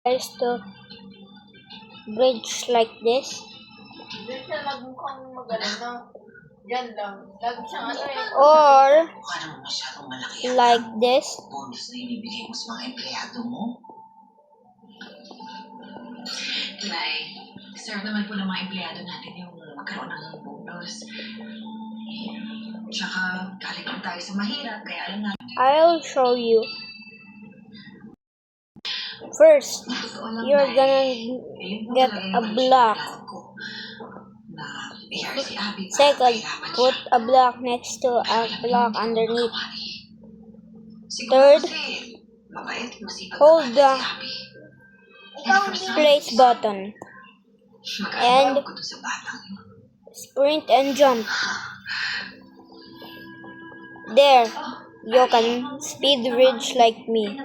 Guys, to bridge like this. Diyan siya nagmukhang magaling na. Diyan lang. Lagi siyang Or like this. Bonus na inibigay mo sa mga empleyado mo. Nay, deserve naman po ng mga empleyado natin yung magkaroon ng bonus. Tsaka, galing lang tayo sa mahirap, kaya alam natin. I'll show you. First, you're gonna get a block. Second, put a block next to a block underneath. Third, hold the place button and sprint and jump. There, you can speed bridge like me.